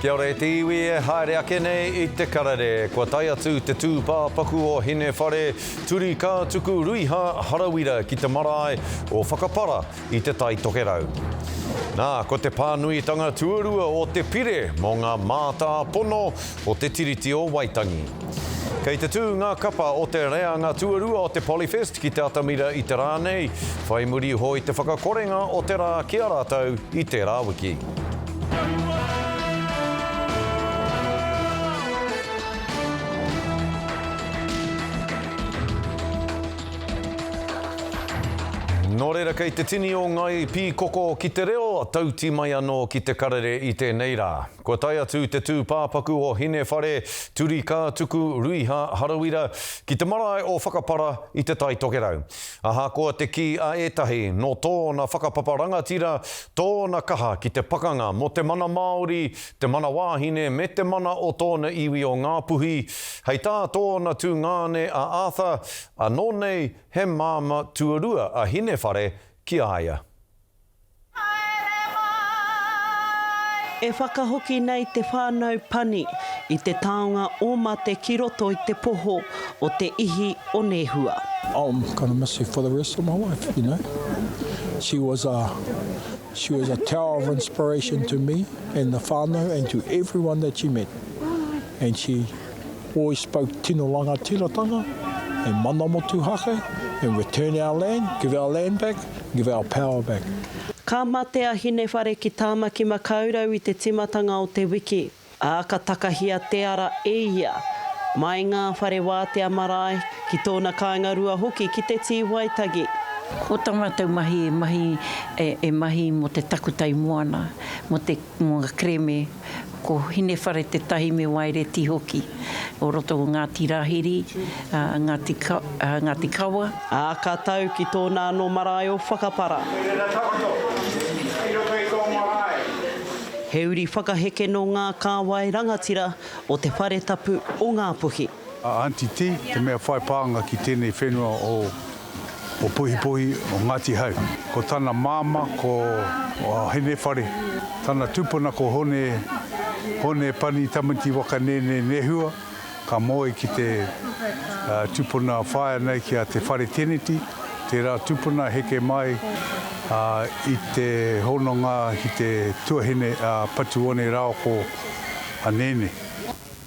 Kia ora e te iwi e haere ake nei I te karare. Kua tai atu te tūpā paku o hine whare turi ka tuku ruiha harawira ki te marae o whakapara I te tai tokerau. Nā, ko te pānuitanga tuarua o te pire mō ngā mātā pono o te tiriti o Waitangi. Kei te tū ngā kapa o te reanga tuarua o te Polyfest ki te atamira I te rā nei, whai muri hoi te whakakorenga o te rā kia rātau I te rāwiki. Nō reira kei te tini o ngai pī koko ki te reo, tauti mai anō ki te karere I tēnei rā. Kua tai atu te tū pāpaku o hine whare, turi ka tuku ruiha harawira, ki te marae o whakapara I te tai tokerau. Aha koa te ki a etahi, no tōna whakapaparangatira, tōna kaha ki te pakanga mo te mana Māori, te mana wāhine, me te mana o tōna iwi o Ngāpuhi, hei tā tōna tū ngāne a Arthur, a nō nei he māma tuarua a hine whare ki aia. E whakahoki nei te whānau pani I te taonga o mate ki roto I te poho o te ihi o Nehua. I'm going to miss her for the rest of my life, you know. She was a tower of inspiration to me and the whānau and to everyone that she met. And she always spoke tino langa tiratanga and mana motu hake and return our land, give our land back, give our power back. Ka mate a hine whare ki tāmaki makaurau I te timatanga o te wiki. A ka takahia te ara e ia. Mai ngā whare wātea marae ki tōna kāinga rua hoki ki te tī Waitangi. Ko tamatau mahi mahi mo te takutai moana, mo ngā kreme, ko hine whare te tahi me waireti hoki. O roto o Ngāti Rahiri, Ngāti Kawa. A ka tau ki tōna no marae o whakapara. He uri whakaheke no ngā kāwai rangatira o te whare tapu o Ngāpuhi. Aunty T, te mea whai pāanga ki tēnei whenua o Puhipuhi o Ngāti Hau. Ko tāna māma, ko hene whare, tāna tūpuna ko hone pani tamati waka nene Nehua, ka moe ki te tūpuna whaia nei ki a te whare teneti, te rā tūpuna heke mai I te hononga ki te tuahine patuone rao ko a nene.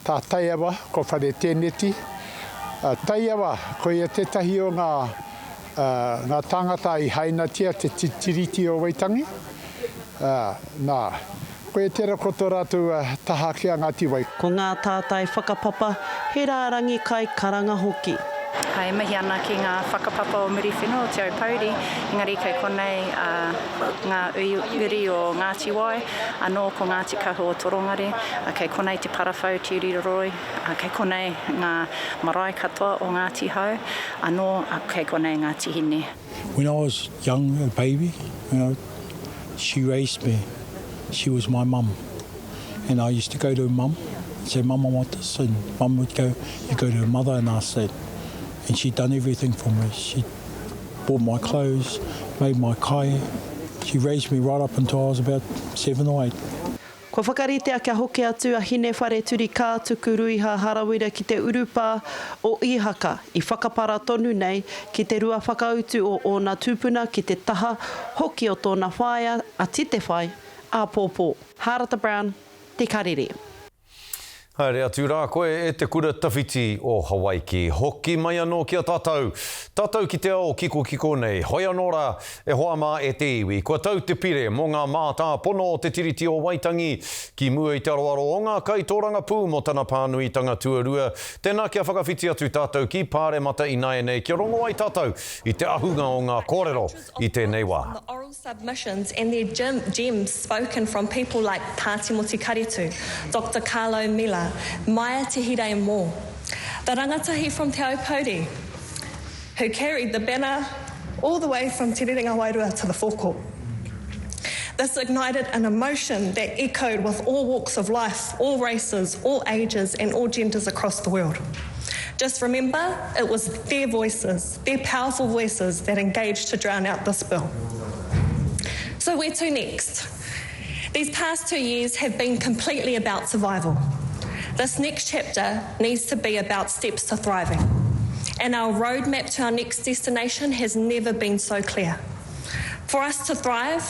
Tā taiawa ko whare teneti. Taiawa ko ia te tahi o ngā tangata I hainatia te tiriti o Waitangi. Nā, ko e tera koto rātu taha kia Ngāti Wai. Ko ngā tātai whakapapa, he rārangi kai karanga hoki. Kai mihi ana ki ngā whakapapa o muri whenua o Te Aupauri, engari kei konei ngā uri o Ngāti Wai, anō ko Ngāti Kahu o Torongare, kei konei te parawhau Te Uriroroi, kei konei ngā marae katoa o Ngāti Hau, anō kei konei Ngāti Hine. When I was young, a baby, you know, she raised me. She was my mum. And I used to go to mum and say, Mum, I want this. And mum would go, you go to her mother and ask that. And she'd done everything for me. She bought my clothes, made my kai. She raised me right up until I was about 7 or 8. Ko whakaritea kia hoki atu a hine whare turi kā tuku ruiha harawira ki te urupā o Ihaka I whakapara tonu nei ki te rua whakautu o ōna tūpuna ki te taha hoki o tōna whaia a tite whai a pōpō. Harata Brown, te karere. Haere atu rā koe e te kura tawhiti o Hawaii. Hoki mai anō kia tātou. Tātou ki te ao kiko nei. Hoi anō rā e hoa mā e te iwi. Kua tau te pire mō ngā mātā pono o te tiriti o Waitangi. Ki mua I te aroaro o ngā kaitōranga pū mo tana pānuitanga tuarua. Tēnā kia whakawhiti atu tātou ki pāre mata I nai nei. Kia rongo ai tātou I te ahunga o ngā kōrero I tēnei wā. The oral submissions and their gems spoken from people like Tāti Moti Karitu, Dr. Carlo Miller, Maia Te Hire Mō, the rangatahi from Te Aupauri, who carried the banner all the way from Te Rerenga Wairua to the forecourt. This ignited an emotion that echoed with all walks of life, all races, all ages and all genders across the world. Just remember, it was their voices, their powerful voices that engaged to drown out this bill. So where to next? These past 2 years have been completely about survival. This next chapter needs to be about steps to thriving. And our roadmap to our next destination has never been so clear. For us to thrive,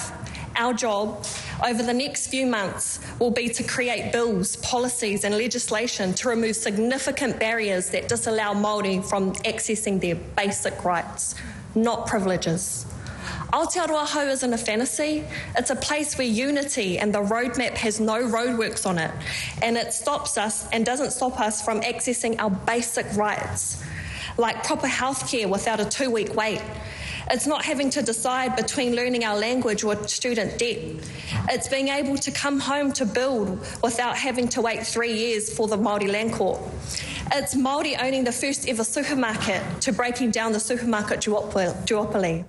our job over the next few months will be to create bills, policies and legislation to remove significant barriers that disallow Māori from accessing their basic rights, not privileges. Aotearoa Hou isn't a fantasy. It's a place where unity and the roadmap has no roadworks on it, and it stops us and doesn't stop us from accessing our basic rights, like proper healthcare without a 2-week wait. It's not having to decide between learning our language or student debt. It's being able to come home to build without having to wait 3 years for the Māori Land Court. It's Māori owning the first ever supermarket to breaking down the supermarket duopoly.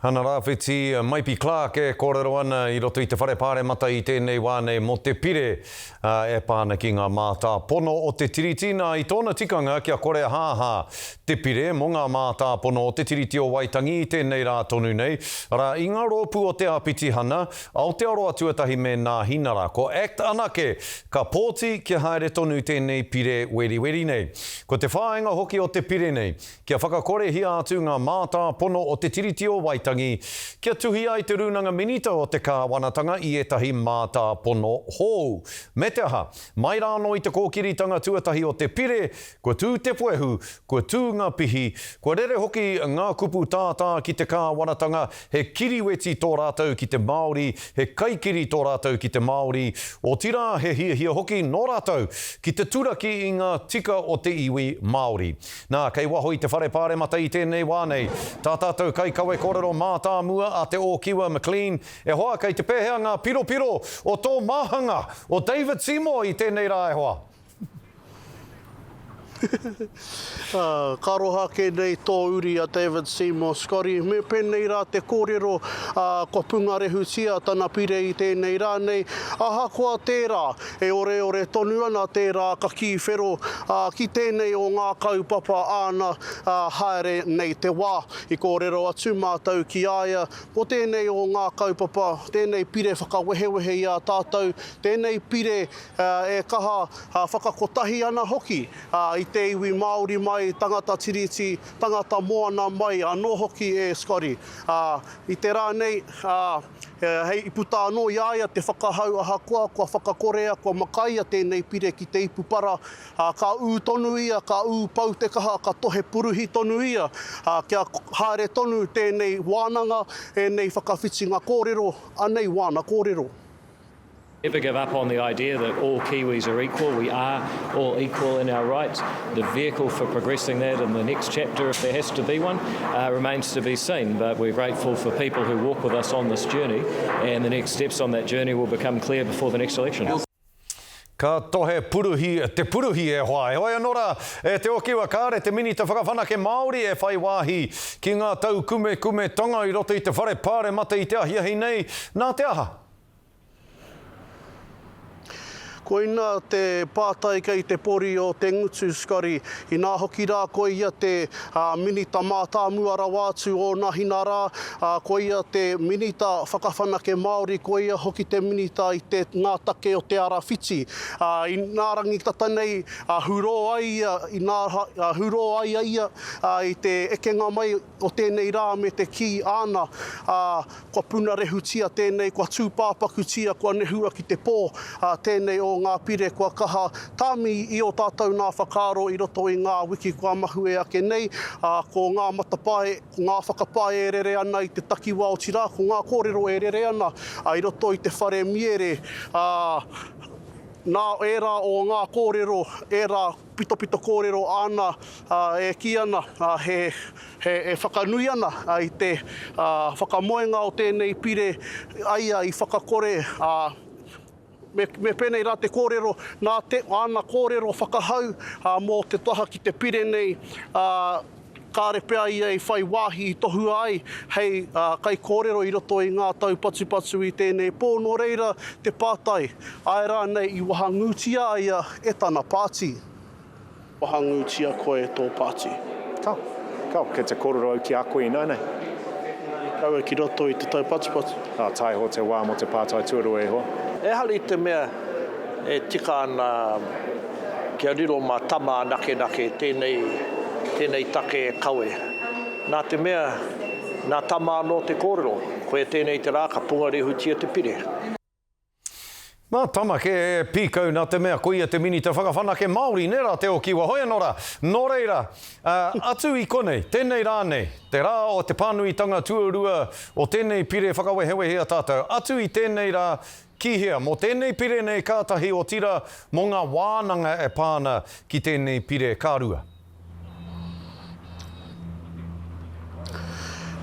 Hana rāwhiti, Maipi Clark e kōrero ana I roto I te whare pāre mata I tēnei wāne mo te pire e pāna ki ngā mātā pono o te tiritina I tōna tikanga kia kore hāhā te pire mo ngā mātā pono o te tiriti o Waitangi I tēnei rā tonu nei. Rā I ngā rōpu o te apiti hana, Aotearoa tuatahi me nā hinara. Ko act anake ka pōti kia haere tonu tēnei pire weri nei. Ko te whāenga hoki o te pire nei, kia whakakore hia atu ngā mātā pono o te tiriti o Waitangi. Kia tuhi ai te runanga minita o te kāwanatanga I etahi mātā pono hou. Me te aha, mai rāno I te kōkiritanga tuatahi o te pire, kua tū te poehu, kua tū ngā pihi, kua rere hoki ngā kupu tātā ki te kāwanatanga, he kiriweti tō rātou ki te Māori, he kaikiri tō rātou ki te Māori, o tira he hia hoki no rātou ki te turaki I ngā tika o te iwi Māori. Nā, kei waho I te whare pāre mata I tēnei wānei, tā tātou kai kawe kōrero mātā mua a te o Kiwa McLean, e hoa kei te pēhea ngā piro o tō māhanga o David Seymour I tēnei rā e hoa. Ka roha ke nei tō uri a David Seymour Scotty. Me pēnei rā te kōrero ko pungarehu tia tana pire I tēnei rā nei. Aha koa tērā, e ore tonu ana tērā ka ki whero ki tēnei o ngā kaupapa āna haere nei te wā. I kōrero atu mātou ki aia, o tēnei o ngā kaupapa, tēnei pire whakawehewehe I a tātou, tēnei pire e kaha whakakotahi ana hoki I te iwi Māori mai, tangata tiriti, tangata moana mai, anō hoki e Scotty. I te rā nei, hei I puta anō I aia te whakahau aha kua whakakorea, kua makaia tēnei pire ki te ipupara. Ka ū tonu ia, ka ū pau te kaha, ka tohe puruhi tonu ia. Kia haere tonu tēnei wānanga, e nei whakawhiti ngā kōrero, anei wāna kōrero. Never give up on the idea that all Kiwis are equal. We are all equal in our rights. The vehicle for progressing that in the next chapter, if there has to be one, remains to be seen. But we're grateful for people who walk with us on this journey, and the next steps on that journey will become clear before the next election. Ka tohe puruhi, te puruhi e hoa. E hoi anora, te o Kiwa kāre, te minita whakawhanake Māori e whai wāhi ki ngā tau kume tonga I roto I te whare pāre mata I te ahiahi nei. Nā te aha? Ko ina te pātai kei te pori o te ngutu Scotty, I nā hoki rā ko ia te minita mātā muara wātu o Nahina rā, ko ia te minita whakawhanake Māori, ko ia hoki te minita I te ngā take o te arawhiti. I nā rangi tata nei, huro ai ia I te ekenga mai o tēnei rā me te ki āna, kua puna rehutia tēnei, kua tūpāpaku tia, kua nehua ki te pō, tēnei o ngā pire kua kaha tāmi I o tātou ngā whakaro I roto I ngā wiki kua mahu e ake nei, ko ngā matapae, ko ngā whakapae e rere ana I te takiwa o tira, ko ngā kōrero e rere ana I roto I te whare miere, nā era o ngā kōrero, era pito kōrero ana e ki ana, he whakanui ana I te whakamoenga o tēnei pire, aia I whakakore, me pēnei rā te kōrero, nā te ana kōrero whakahau mō te taha ki te pire nei, kāre pēa ia I whai wāhi I tohu ai, hei kai kōrero I roto I ngā tau patu I tēnei pō, nō reira te pātai, ai rā nei I wahangutia ia e tana pāti. Wahangutia koe tō pāti. Kau, kei te kōrero au ki a koe I nānei. Kaua ki roto I te tau patupatu. Tai ho te wā mo te pātai tuaru e hoa. E hali te mea e tika ana kia riro ma tama nake tēnei take e kawe. Nā te mea, nā tama anō te kōrero, koe tēnei te rā ka pungarehu tia te pire. Mā tama ke pīkau nā te mea koia te mini te whakawhanake Māori nera te o kiwa hoia nora. Nō reira, atu I konei, tēnei rānei, te rā o te pānuitanga tuarua o tēnei pire whakawehewehea tātou. Atu I tēnei rā kihea, mō tēnei pire nei kātahi o tira mō ngā wānanga e pāna ki tēnei pire kārua.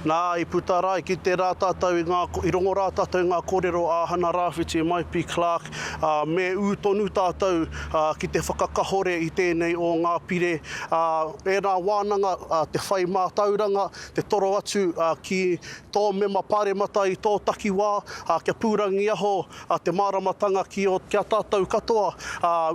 Nā I putara I ki te rā tātou I rongo rā tātou ngā kōrero a Hana Rāwhiti e Mai P. Clark me ūtonu tātou ki te whakakahore I tēnei o ngā pire e rā wānanga te whai mātauranga te toro atu ki tō mema pāremata I tō takiwā kia pūrangi aho te māramatanga kia tātou katoa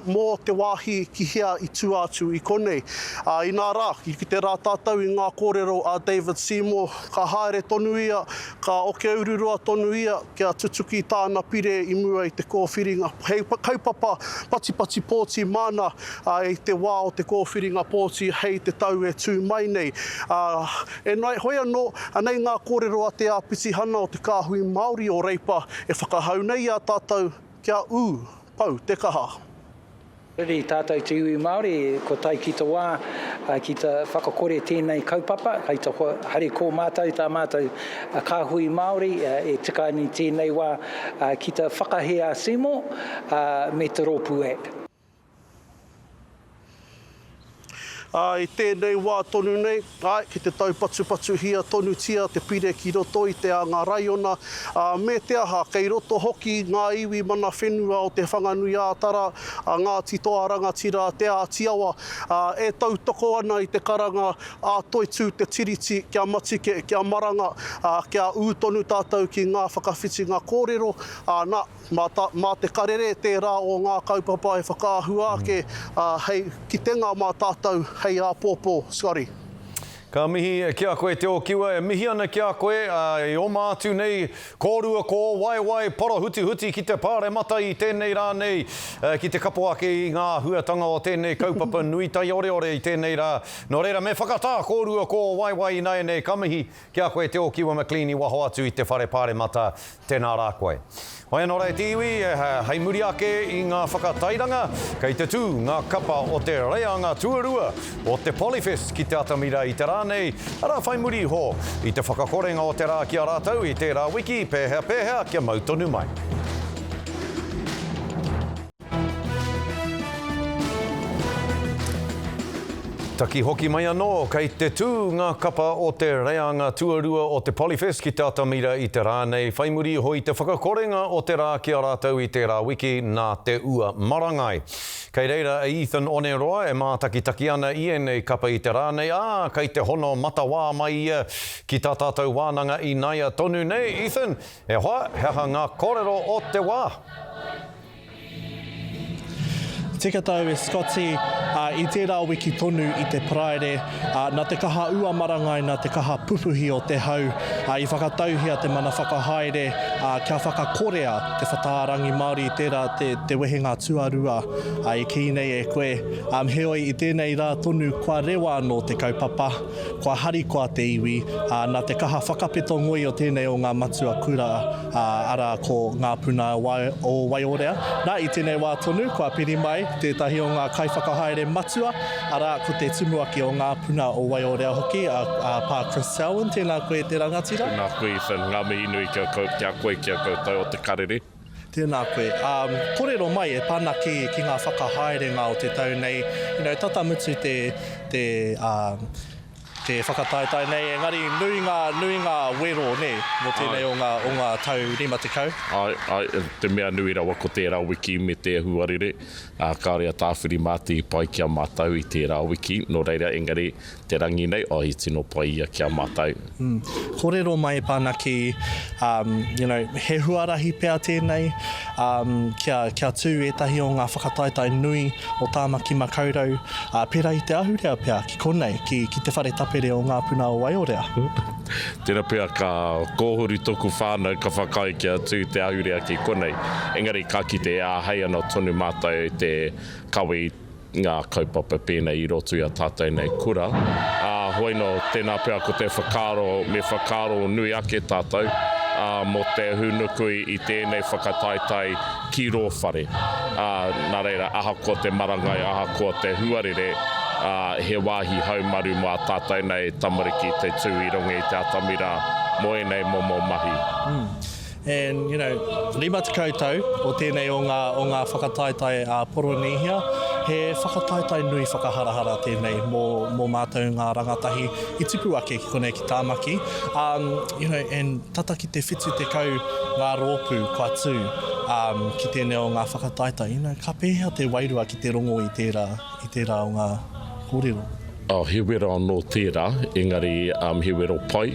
mō te wāhi ki hea I tū atu I konei. I nā rā, ki te rā tātou I ngā kōrero a David Seymour ka haere tonu ia, ka oke ururua tonu ia, kia tutuki tāna pire I mua I te kōwhiringa. Hei kaupapa pati pōti mana I te wā o te kōwhiringa pōti hei te tau e tū mai nei. E nai hoi anō, anei ngā kōrero a te āpiti hana o te kāhui Māori o Reipa e whakahau nei a tātou kia pau te kaha. Riri tātou te iwi Māori, ko tai ki te wā, ki te whakakore tēnei kaupapa, kei te hare ko mātou, tā mātou kāhui Māori, e tika ni tēnei wā ki te whakahea Seymour, me te rōpu e. I tēnei wā tonu nei, ki te tau patu hia tonu tia, te pire ki roto I te ngā raiona, me te aha, kei roto hoki ngā iwi mana whenua o te whanganui ātara, ngā titoa rangatira, te ātiawa, e tau toko ana I te karanga, toitu te tiriti, kia matike, kia maranga, kia ūtonu tātou ki ngā whakawhiti ngā kōrero, mā te karere, te rā o ngā kaupapa e whakāhu ake, hei ki te ngā mā tātou, hei a pōpō, Scotty. Ka mihi kia koe te o kiwa, e mihi ana kia koe, e o mātu nei, kōrua kō, wai, para huti ki te pāre mata I tēnei rā nei, ki te kapo ake I ngā huatanga o tēnei kaupapa nui tai ore I tēnei rā. Nō reira, me whakatā kōrua kō, wai nei, ka mihi kia koe te o kiwa McLean I waho atu I te whare pāre mata, tēnā rā koe. Hoi anō rei te iwi, hei muri ake I ngā whakatairanga, kei te tū ngā kapa o te reanga tuarua o te Polyfest ki te atamira I te rānei, ara whai muri ho I te whakakorenga o te rā kia rātau I te rā wiki, pēhea kia mautonu mai. Taki hoki mai anō, kei te tū ngā kapa o te reanga tuarua o te Polyfest ki te atamira I te rānei. Whai muri hoi te whakakorenga o te rā kia rātau I te rā wiki nā te ua marangai. Kei reira e Ethan Oneroa e mātaki ana I enei kapa I te rānei. Kei te hono matawā mai ia ki tā tātou wānanga I naia tonu nei. Ethan, e hoa, heha ngā kōrero o te wā. Tika tau e Scotty, I tērā wiki tonu I te praere, nā te kaha ua marangai, nā te kaha pupuhi o te hau, I whakatauhia te mana whakahaere, kia whakakorea te whataarangi Māori I tērā te wehenga tuarua, I ki nei e koe. Heoi I tēnei rā tonu kua rewa anō te kaupapa, kua hari kua te iwi, nā te kaha whakapeto ngoi o tēnei o ngā matua kura, ara ko ngā puna o Waiorea. Nā I tēnei wā tonu, kua piri mai, tētahi o ngā kaiwhakahaere matua, ara ko te tumuaki o ngā puna o Waiorea hoki, pā Chris Selwyn, tēnā koe te rangatira. Tēnā koe, Ethan, ngā mihi nui kia koe kia koutou o te karere. Tēnā koe. Kōrero mai e pāna ki ngā whakahaerenga o te tau nei. Tatamutu te whakataetai nei, engari nui ngā wero nei, mo tēnei o ngā tau 50. Ai, te mea nui rawa ko tērā wiki me te huarere, kārea tāwhiri māti pai kia mātau I tērā wiki, no reira engari te rangi nei, I tino pai ia kia mātau. Kōrero mai pāna ki, he huarahi pēr tēnei, kia tū etahi o ngā whakataetai nui o tāmaki makaurau, pēra I te ahurea pēr ki konei, ki te whare tape where o ngā puna o Waiorea. Tēnā pia ka kōhuri toku whānau ka whakai kia tū te ahurea ki konei. Engari ka ki te āhei ana tonu mātou te kawi ngā kaupapa pēnei I roto I a tātou nei kura. Hoino tēnā pia ko te whakaro nui ake tātou. Mo te hunukui I tēnei whakataitai ki rō whare. Nā reira, aha ko te marangai, aha ko te huarere, he wāhi haumaru mā tātou nei tamariki te tū I rongi te atamira moe nei momo mahi. And, you know, 5 koutou o tēnei o ngā whakataitai poronihia, he whakataitai nui whakaharahara tēnei mō mātou ngā rangatahi I tupu ake ki konei ki tāmaki. You know, and tata ki te whitu te kau ngā rōpū kua tū ki tēnei o ngā whakataitai. You know, ka pēhea te wairua ki te rongo I tērā o ngā kōrero. He wera anō tērā, engari he wera pai.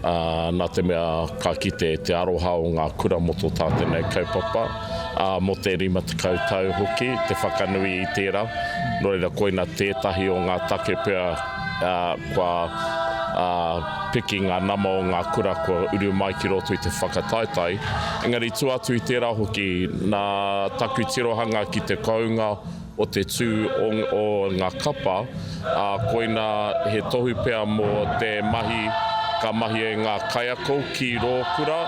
Nā te mea ka kite te aroha o ngā kura moto tā tēnei kaupapa. Mo te 5 koutou hoki, te whakanui I tērā. Nō reira koina tētahi o ngā take pia kua piki ngā nama o ngā kura kua uru mai ki roto I te whakataitai. Engari tu atu I tērā hoki, nā taku tirohanga ki te kaunga o te tū o ngā kapa, koina he tohu pea mō te mahi, ka mahi e ngā kaiako ki rō kura,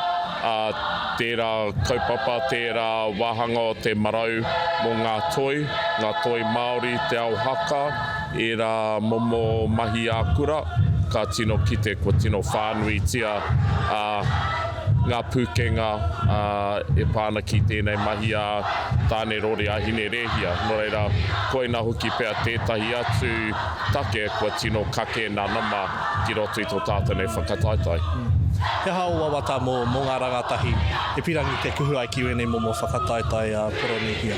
tērā kaupapa, tērā wāhanga o te marau mō ngā toi Māori, te auhaka, e rā momo mahi a kura, ka tino kite ko tino whānui tia, ngā pūkenga e pāna ki tēnei mahi a tāne rori a hine rehia. Nō reira, koina hoki pēr tētahi atu take kua tino kake nā nama ki roto I tō tātou nei whakataitai. He haua wata mō ngā rangatahi, e pirangi te kuhuai ki wene mō whakataitai poronihia.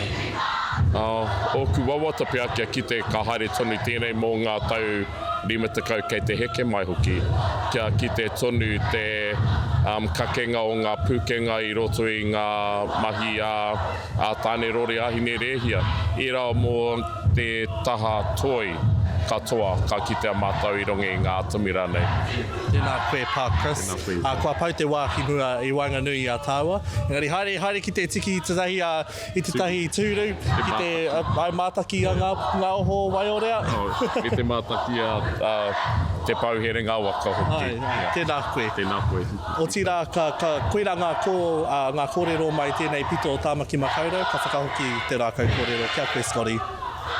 Oku wawata pia kia kite ka haere tonu tēnei mō ngā tau 5 kei te heke mai hoki. Kia kite tonu te kakenga o ngā pūkenga I roto I ngā mahi a tāne rori a hine rehia. I rā mō te taha toi katoa ka kite a mātau I rongi ngā atamira nei. Tēnā koe pā Chris. Kua pau te wā ki nua I Wainganui a tāua. Engari haere ki te tiki I te tahi tūru, ki te mātaki a ngā oho Waiorea. I te mātaki a te pauherenga waka hoki. Tēnā koe. Tēnā koe. O tira, ka koiranga ngā kōrero mai tēnei pito o Tāmaki Makaurau, ka whakahoki te rākau kōrero. Kia koe, Scotty.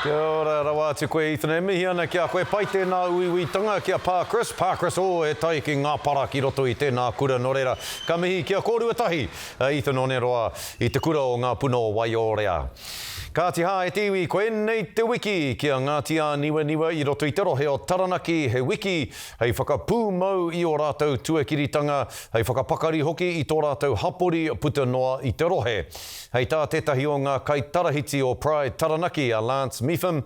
Kia ora, rawa te koe Ethan, e mihi ana kia koe pai tēnā uiuitanga kia Pā Chris. Pā Chris o e tai ki ngā para ki roto I tēnā kura nō reira. Ka mihi kia kōruatahi Ethan o roa I te kura o ngā puna o Waiorea. Ka te hā e tiwi, koe nei te wiki kia Ngātia niwa I roto I te rohe o Taranaki. He wiki hei whakapūmau I o rātou tuakiritanga, hei whakapakari hoki I tō rātou hapori puta noa I te rohe. Hei tā tētahi o ngā kaitarahiti o Pride Taranaki a Lance Mepham.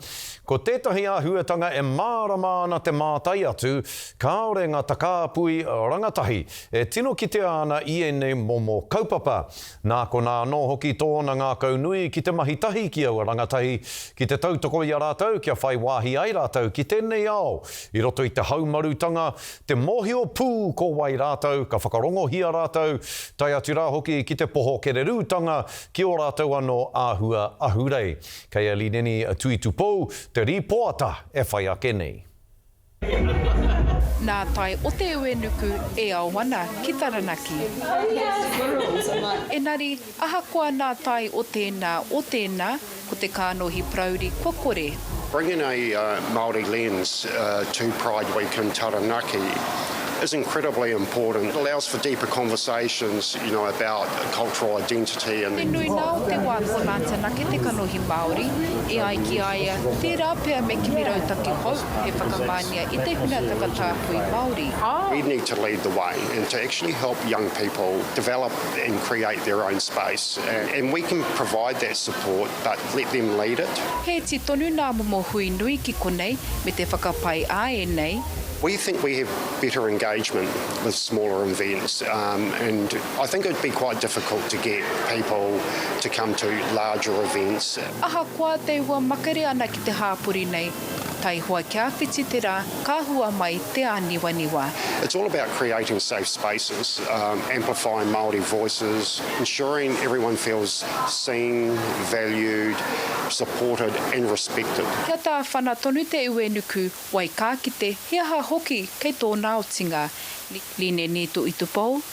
Ko tētahi a huatanga e mārama ana te mātai atu, kāore ngā takāpui rangatahi e tino ki te ana I ene momo kaupapa. Nā ko nā no hoki tōna ngā kaunui ki te mahitahi ki au rangatahi, ki te tautoko I a rātou, kia whai wāhi ai rātou, ki tēnei ao, I roto I te haumarutanga, te mohio pū ko wai rātou, ka whakarongohia rātou, tai atu rā hoki ki te poho kererūtanga, ki o rātou anō āhua ahurei. Kei ali neni tui tupou, te ripoata e whai ake nei. Nā tai o te uenuku e aoana ki Taranaki. Engari, ahakoa nā tai o tēnā, ko te kānohi prauri kua kore. Bringing a Māori lens to Pride Week in Taranaki is incredibly important. It allows for deeper conversations, about cultural identity. And Te nui nā o te wā ko nā tanake te kanohi Māori, e ai ki aia, tērā pēr me kimi rautaki hou, he whakamania I te huna takatāpui Māori. We need to lead the way and to actually help young people develop and create their own space. And we can provide that support, but let them lead it. He ti tonu nā momo hui nui ki konei, me te whakapai a e nei. We think we have better engagement with smaller events, and I think it'd be quite difficult to get people to come to larger events. Ahakoa te ua makare ana ki te hāpuri nei. tai hoa kia whiti te rā, ka hua mai te aniwaniwa. It's all about creating safe spaces, amplifying Māori voices, ensuring everyone feels seen, valued, supported and respected. Kia tā whana tonu te uenuku, wai kā kite, hea ha hoki kei tōna otinga. Line ni tu itupou,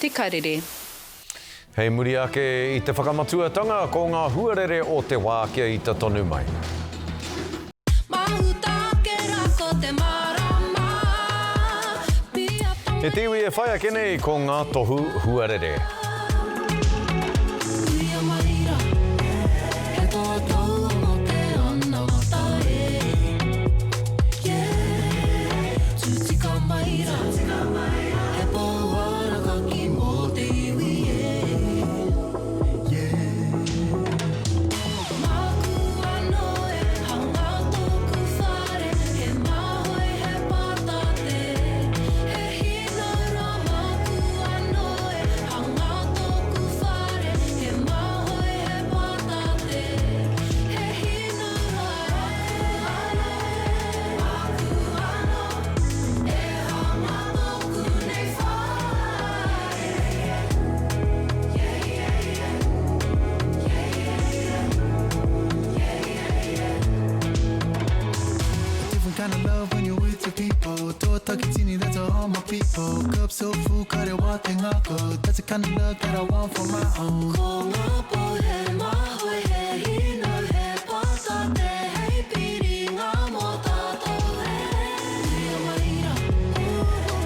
te karere. Hei muri ake i te whakamatuatanga ko ngā huarere o te wā kia i te tonu mai. He tiwi e whai ake nei ko ngā tohu huarere. Kind of love when you're with your people. Toa takitini, that's all my people. Cup so full, kare wa te ngako. That's the kind of love that I want for my own. Ko ngā po he maho he hino he pata te hei piri ngā mo tātou he. Tia maira,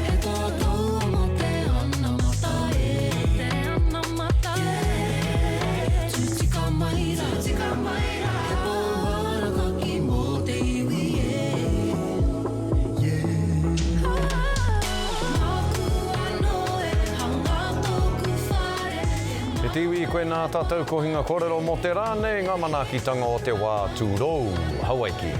he tātou mo te ana mata e. Te ana mata e. Tutika maira, tutika maira. He pōhara ka ki mo te iwi e. He tiwi koe nā tātou ko hinga kōrero mo te rānei ngā manakitanga o te wā tūrou. Hawaiki.